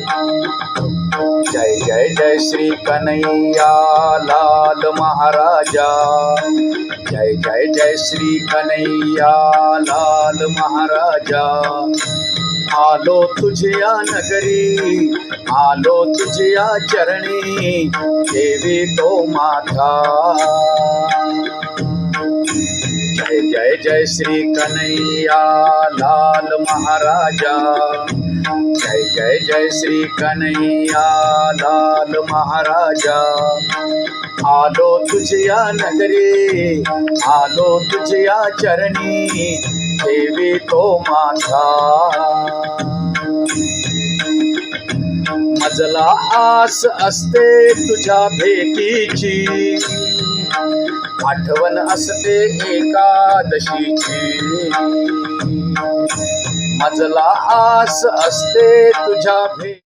जय जय जय श्री कन्हैया लाल महाराजा। जय जय जय श्री कन्हैया लाल महाराजा। आलो तुझ्या नगरी, आलो तुझ्या चरणी, देवी तो माता। जय जय जय श्री कन्हैया लाल महाराजा। जय जय जय श्री कन्हैया लाल महाराजा। आलो तुझ्या नगरी, आलो तुझ्या चरणी, देवी तो माता। मजला आस असते तुझ्या भेटीची, आठवण असते एकादशीची। मजला आस असते तुझ्या भेटी